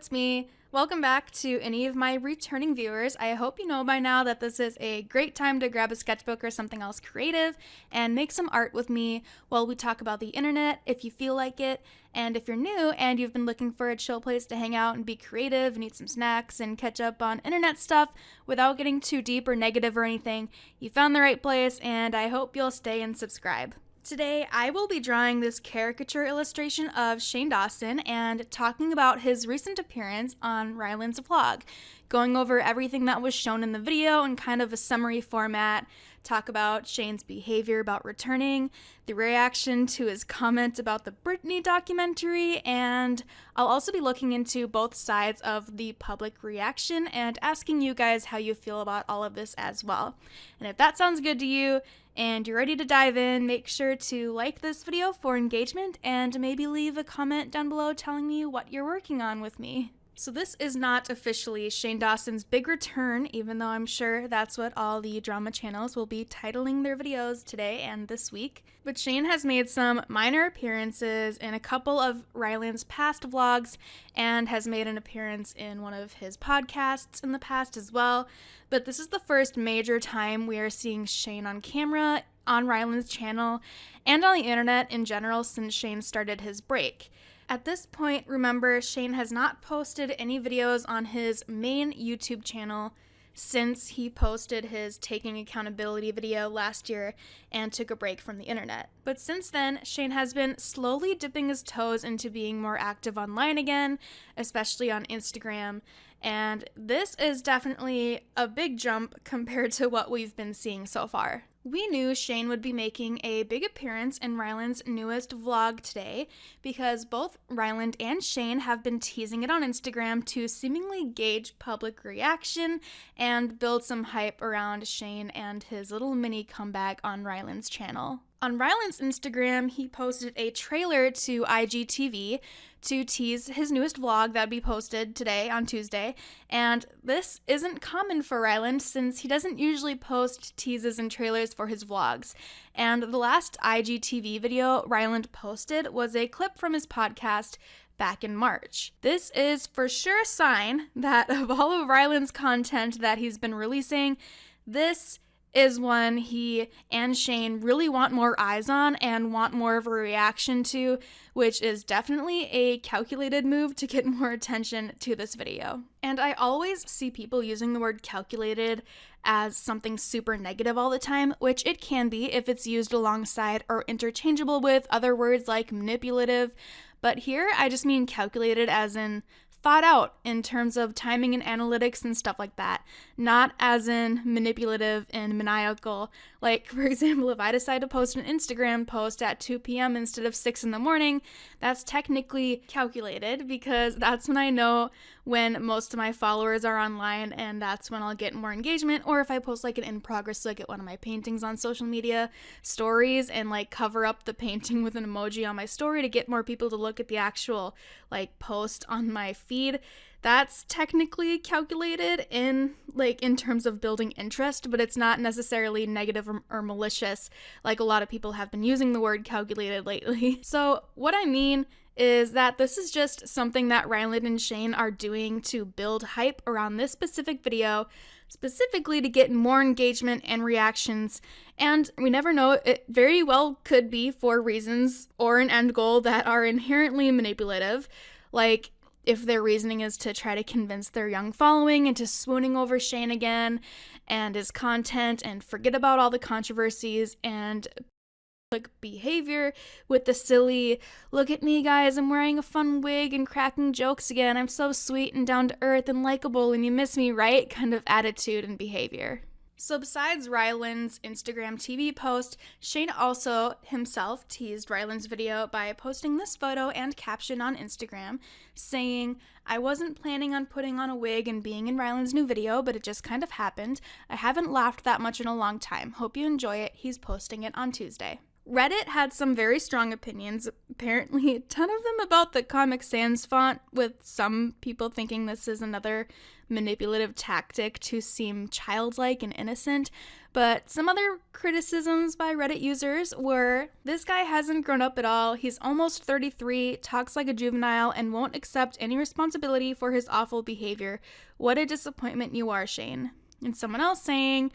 it's me. Welcome back to any of my returning viewers. I hope you know by now that this is a great time to grab a sketchbook or something else creative and make some art with me while we talk about the internet if you feel like it. And if you're new and you've been looking for a chill place to hang out and be creative and eat some snacks and catch up on internet stuff without getting too deep or negative or anything, you found the right place, and I hope you'll stay and subscribe. Today, I will be drawing this caricature illustration of Shane Dawson and talking about his recent appearance on Ryland's vlog, going over everything that was shown in the video in kind of a summary format, talk about Shane's behavior about returning, the reaction to his comment about the Britney documentary, and I'll also be looking into both sides of the public reaction and asking you guys how you feel about all of this as well. And if that sounds good to you, and you're ready to dive in, make sure to like this video for engagement and maybe leave a comment down below telling me what you're working on with me. So this is not officially Shane Dawson's big return, even though I'm sure that's what all the drama channels will be titling their videos today and this week. But Shane has made some minor appearances in a couple of Ryland's past vlogs and has made an appearance in one of his podcasts in the past as well. But this is the first major time we are seeing Shane on camera on Ryland's channel and on the internet in general since Shane started his break. At this point, remember, Shane has not posted any videos on his main YouTube channel since he posted his Taking Accountability video last year and took a break from the internet. But since then, Shane has been slowly dipping his toes into being more active online again, especially on Instagram, and this is definitely a big jump compared to what we've been seeing so far. We knew Shane would be making a big appearance in Ryland's newest vlog today because both Ryland and Shane have been teasing it on Instagram to seemingly gauge public reaction and build some hype around Shane and his little mini comeback on Ryland's channel. On Ryland's Instagram, he posted a trailer to IGTV to tease his newest vlog that would be posted today on Tuesday, and this isn't common for Ryland since he doesn't usually post teases and trailers for his vlogs. And the last IGTV video Ryland posted was a clip from his podcast back in March. This is for sure a sign that of all of Ryland's content that he's been releasing, this is one he and Shane really want more eyes on and want more of a reaction to, which is definitely a calculated move to get more attention to this video. And I always see people using the word calculated as something super negative all the time, which it can be if it's used alongside or interchangeable with other words like manipulative, but here I just mean calculated as in thought out in terms of timing and analytics and stuff like that, not as in manipulative and maniacal. Like, for example, if I decide to post an Instagram post at 2 p.m. instead of 6 in the morning, that's technically calculated because that's when I know when most of my followers are online and that's when I'll get more engagement. Or if I post like an in progress look at one of my paintings on social media stories and like cover up the painting with an emoji on my story to get more people to look at the actual like post on my feed, that's technically calculated in terms of building interest, but it's not necessarily negative or malicious like a lot of people have been using the word calculated lately. So what I mean is that this is just something that Ryland and Shane are doing to build hype around this specific video, specifically to get more engagement and reactions, and we never know, it very well could be for reasons or an end goal that are inherently manipulative, like if their reasoning is to try to convince their young following into swooning over Shane again and his content and forget about all the controversies and behavior with the silly, look at me guys, I'm wearing a fun wig and cracking jokes again, I'm so sweet and down to earth and likable and you miss me, right? Kind of attitude and behavior. So besides Ryland's Instagram TV post, Shane also himself teased Ryland's video by posting this photo and caption on Instagram saying, "I wasn't planning on putting on a wig and being in Ryland's new video, but it just kind of happened. I haven't laughed that much in a long time. Hope you enjoy it. He's posting it on Tuesday." Reddit had some very strong opinions, apparently a ton of them about the Comic Sans font, with some people thinking this is another manipulative tactic to seem childlike and innocent. But some other criticisms by Reddit users were, this guy hasn't grown up at all, he's almost 33, talks like a juvenile, and won't accept any responsibility for his awful behavior. What a disappointment you are, Shane. And someone else saying,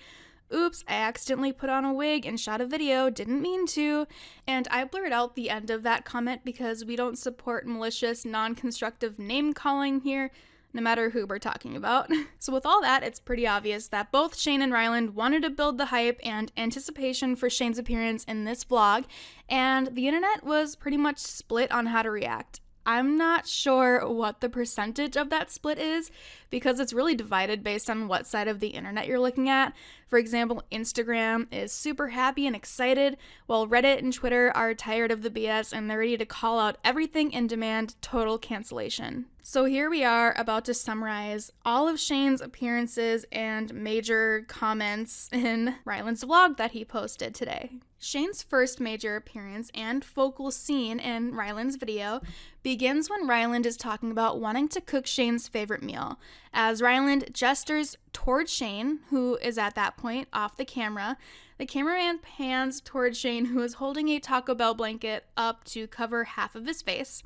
oops, I accidentally put on a wig and shot a video, didn't mean to. And I blurred out the end of that comment because we don't support malicious, non-constructive name-calling here, no matter who we're talking about. So with all that, it's pretty obvious that both Shane and Ryland wanted to build the hype and anticipation for Shane's appearance in this vlog, and the internet was pretty much split on how to react. I'm not sure what the percentage of that split is because it's really divided based on what side of the internet you're looking at. For example, Instagram is super happy and excited, while Reddit and Twitter are tired of the BS and they're ready to call out everything and demand total cancellation. So here we are about to summarize all of Shane's appearances and major comments in Ryland's vlog that he posted today. Shane's first major appearance and focal scene in Ryland's video begins when Ryland is talking about wanting to cook Shane's favorite meal. As Ryland gestures towards Shane, who is at that point off the camera, the cameraman pans towards Shane, who is holding a Taco Bell blanket up to cover half of his face.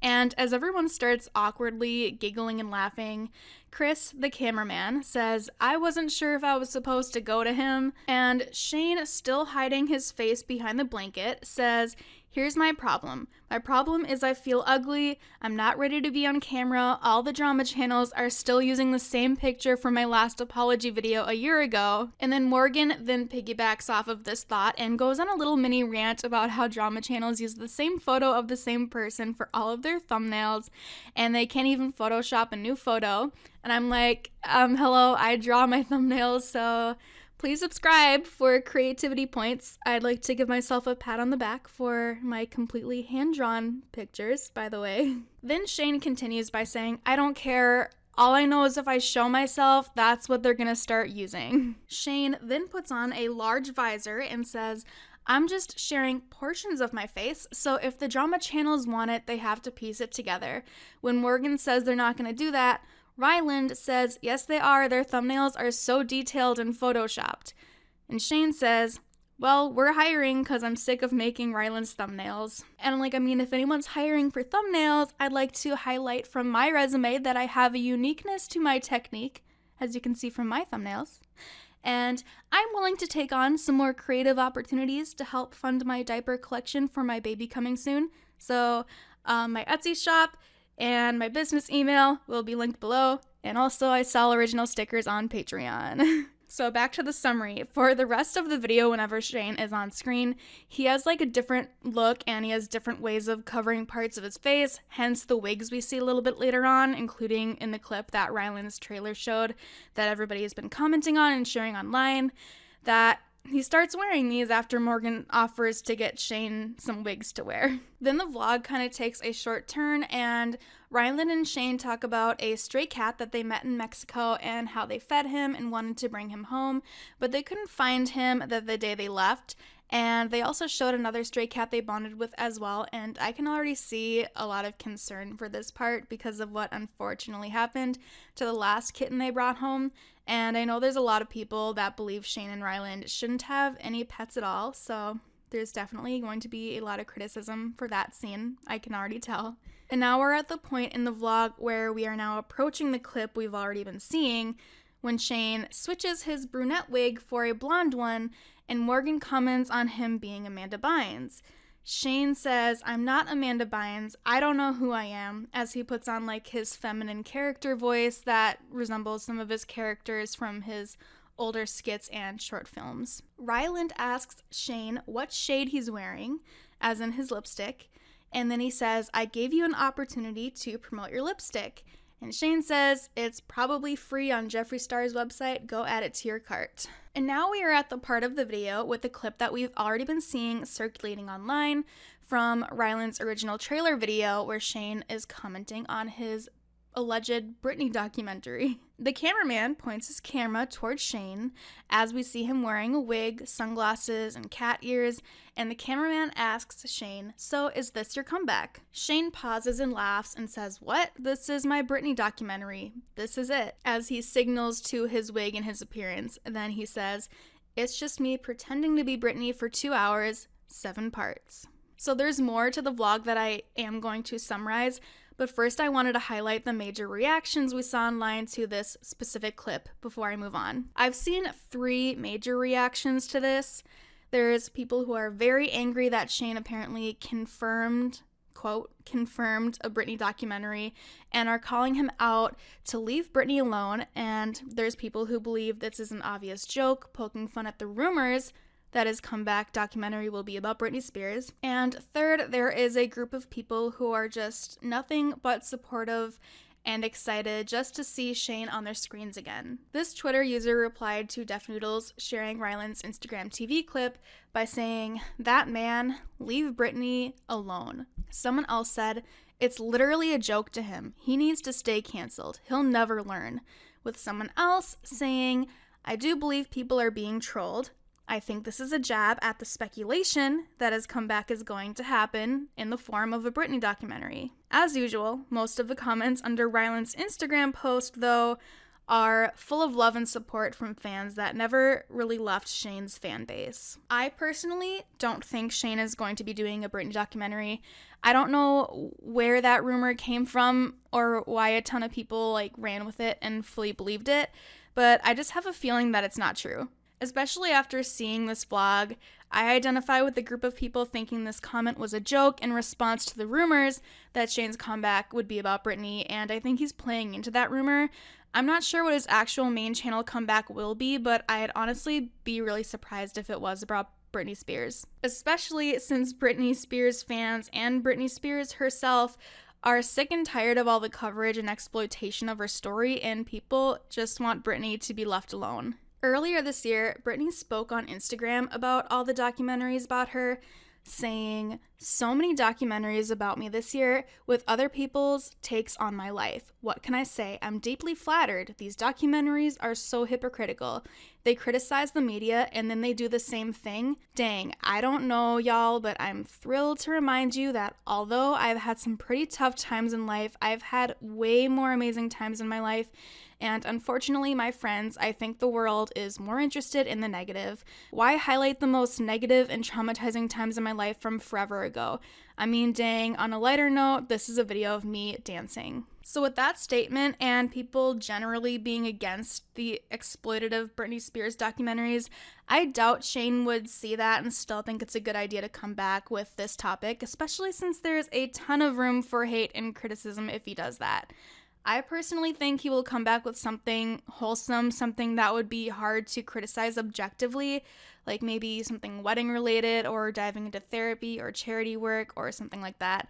And as everyone starts awkwardly giggling and laughing, Chris, the cameraman, says, I wasn't sure if I was supposed to go to him. And Shane, still hiding his face behind the blanket, says, here's my problem. My problem is I feel ugly. I'm not ready to be on camera. All the drama channels are still using the same picture from my last apology video a year ago. And then Morgan then piggybacks off of this thought and goes on a little mini rant about how drama channels use the same photo of the same person for all of their thumbnails, and they can't even Photoshop a new photo. And I'm like, hello, I draw my thumbnails, so please subscribe for creativity points. I'd like to give myself a pat on the back for my completely hand-drawn pictures, by the way. Then Shane continues by saying, I don't care. All I know is if I show myself, that's what they're gonna start using. Shane then puts on a large visor and says, I'm just sharing portions of my face, so if the drama channels want it, they have to piece it together. When Morgan says they're not gonna do that, Ryland says, yes they are, their thumbnails are so detailed and photoshopped. And Shane says, well, we're hiring because I'm sick of making Ryland's thumbnails. And I'm like, if anyone's hiring for thumbnails, I'd like to highlight from my resume that I have a uniqueness to my technique, as you can see from my thumbnails. And I'm willing to take on some more creative opportunities to help fund my diaper collection for my baby coming soon. So my Etsy shop and my business email will be linked below. And also I sell original stickers on Patreon. So back to the summary. For the rest of the video, whenever Shane is on screen, he has like a different look and he has different ways of covering parts of his face, hence the wigs we see a little bit later on, including in the clip that Ryland's trailer showed that everybody has been commenting on and sharing online, that he starts wearing these after Morgan offers to get Shane some wigs to wear. Then the vlog kind of takes a short turn and Ryland and Shane talk about a stray cat that they met in Mexico and how they fed him and wanted to bring him home, but they couldn't find him the day they left. And they also showed another stray cat they bonded with as well, and I can already see a lot of concern for this part because of what unfortunately happened to the last kitten they brought home. And I know there's a lot of people that believe Shane and Ryland shouldn't have any pets at all, so there's definitely going to be a lot of criticism for that scene, I can already tell. And now we're at the point in the vlog where we are now approaching the clip we've already been seeing, when Shane switches his brunette wig for a blonde one, and Morgan comments on him being Amanda Bynes. Shane says, I'm not Amanda Bynes, I don't know who I am, as he puts on like his feminine character voice that resembles some of his characters from his older skits and short films. Ryland asks Shane what shade he's wearing, as in his lipstick, and then he says, I gave you an opportunity to promote your lipstick. And Shane says, it's probably free on Jeffree Star's website, go add it to your cart. And now we are at the part of the video with the clip that we've already been seeing circulating online from Ryland's original trailer video where Shane is commenting on his alleged Britney documentary. The cameraman points his camera towards Shane as we see him wearing a wig, sunglasses, and cat ears, and the cameraman asks Shane, "So is this your comeback?" Shane pauses and laughs and says, "What? This is my Britney documentary. This is it," as he signals to his wig and his appearance. And then he says, "It's just me pretending to be Britney for 2 hours, 7 parts." So there's more to the vlog that I am going to summarize, but first I wanted to highlight the major reactions we saw online to this specific clip before I move on. I've seen 3 major reactions to this. There's people who are very angry that Shane apparently confirmed, quote, confirmed a Britney documentary and are calling him out to leave Britney alone, and there's people who believe this is an obvious joke, poking fun at the rumors that his comeback documentary will be about Britney Spears. And third, there is a group of people who are just nothing but supportive and excited just to see Shane on their screens again. This Twitter user replied to Def Noodles sharing Ryland's Instagram TV clip by saying, "That man, leave Britney alone." Someone else said, "It's literally a joke to him. He needs to stay canceled. He'll never learn." With someone else saying, "I do believe people are being trolled. I think this is a jab at the speculation that his comeback is going to happen in the form of a Britney documentary." As usual, most of the comments under Ryland's Instagram post, though, are full of love and support from fans that never really left Shane's fan base. I personally don't think Shane is going to be doing a Britney documentary. I don't know where that rumor came from or why a ton of people ran with it and fully believed it, but I just have a feeling that it's not true. Especially after seeing this vlog, I identify with the group of people thinking this comment was a joke in response to the rumors that Shane's comeback would be about Britney, and I think he's playing into that rumor. I'm not sure what his actual main channel comeback will be, but I'd honestly be really surprised if it was about Britney Spears. Especially since Britney Spears fans and Britney Spears herself are sick and tired of all the coverage and exploitation of her story, and people just want Britney to be left alone. Earlier this year, Britney spoke on Instagram about all the documentaries about her, saying, "So many documentaries about me this year with other people's takes on my life. What can I say? I'm deeply flattered. These documentaries are so hypocritical. They criticize the media and then they do the same thing. Dang, I don't know y'all, but I'm thrilled to remind you that although I've had some pretty tough times in life, I've had way more amazing times in my life. And unfortunately, my friends, I think the world is more interested in the negative. Why highlight the most negative and traumatizing times in my life from forever ago? I mean, dang, on a lighter note, this is a video of me dancing." So with that statement and people generally being against the exploitative Britney Spears documentaries, I doubt Shane would see that and still think it's a good idea to come back with this topic, especially since there's a ton of room for hate and criticism if he does that. I personally think he will come back with something wholesome, something that would be hard to criticize objectively, like maybe something wedding related or diving into therapy or charity work or something like that.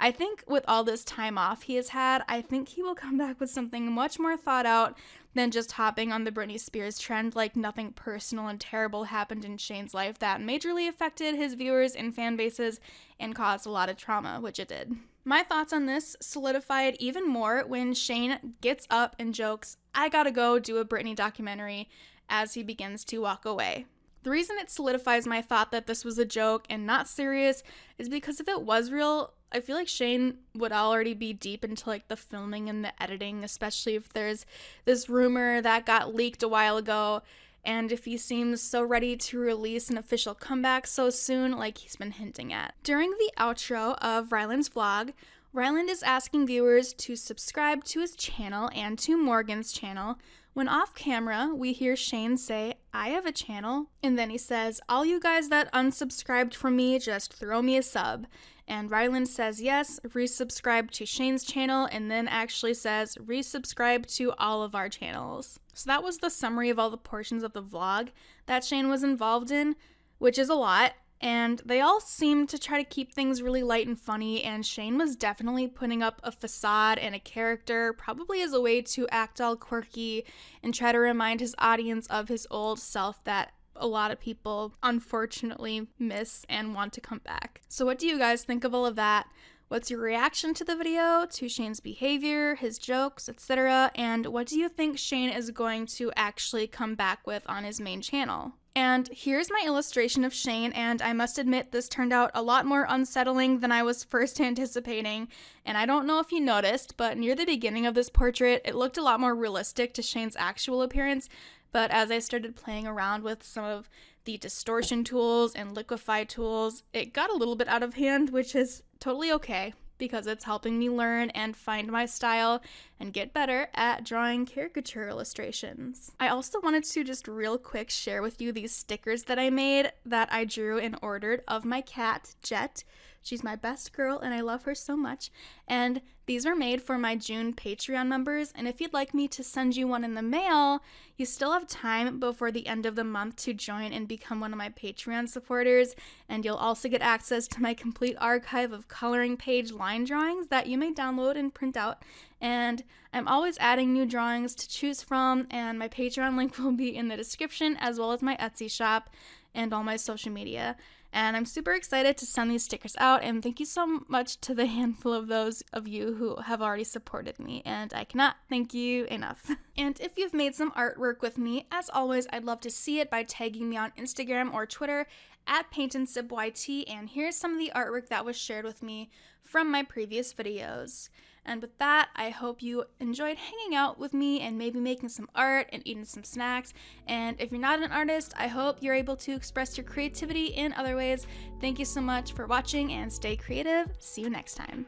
I think with all this time off he has had, I think he will come back with something much more thought out than just hopping on the Britney Spears trend like nothing personal and terrible happened in Shane's life that majorly affected his viewers and fan bases and caused a lot of trauma, which it did. My thoughts on this solidified even more when Shane gets up and jokes, "I gotta go do a Britney documentary," as he begins to walk away. The reason it solidifies my thought that this was a joke and not serious is because if it was real, I feel like Shane would already be deep into the filming and the editing, especially if there's this rumor that got leaked a while ago, and if he seems so ready to release an official comeback so soon like he's been hinting at. During the outro of Ryland's vlog, Ryland is asking viewers to subscribe to his channel and to Morgan's channel, when off camera we hear Shane say, "I have a channel," and then he says, "All you guys that unsubscribed from me, just throw me a sub." And Ryland says yes, resubscribe to Shane's channel, and then actually says resubscribe to all of our channels. So that was the summary of all the portions of the vlog that Shane was involved in, which is a lot, and they all seemed to try to keep things really light and funny, and Shane was definitely putting up a facade and a character, probably as a way to act all quirky and try to remind his audience of his old self that a lot of people unfortunately miss and want to come back. So what do you guys think of all of that? What's your reaction to the video, to Shane's behavior, his jokes, etc.? And what do you think Shane is going to actually come back with on his main channel? And here's my illustration of Shane, and I must admit this turned out a lot more unsettling than I was first anticipating. And I don't know if you noticed, but near the beginning of this portrait, it looked a lot more realistic to Shane's actual appearance. But as I started playing around with some of the distortion tools and liquify tools, it got a little bit out of hand, which is totally okay, because it's helping me learn and find my style and get better at drawing caricature illustrations. I also wanted to just real quick share with you these stickers that I made that I drew and ordered of my cat, Jet. She's my best girl and I love her so much. And these were made for my June Patreon members, and if you'd like me to send you one in the mail, you still have time before the end of the month to join and become one of my Patreon supporters, and you'll also get access to my complete archive of coloring page line drawings that you may download and print out. And I'm always adding new drawings to choose from, and my Patreon link will be in the description, as well as my Etsy shop and all my social media. And I'm super excited to send these stickers out, and thank you so much to the handful of those of you who have already supported me, and I cannot thank you enough. And if you've made some artwork with me, as always, I'd love to see it by tagging me on Instagram or Twitter at PaintAndSipYT, and here's some of the artwork that was shared with me from my previous videos. And with that, I hope you enjoyed hanging out with me and maybe making some art and eating some snacks. And if you're not an artist, I hope you're able to express your creativity in other ways. Thank you so much for watching and stay creative. See you next time.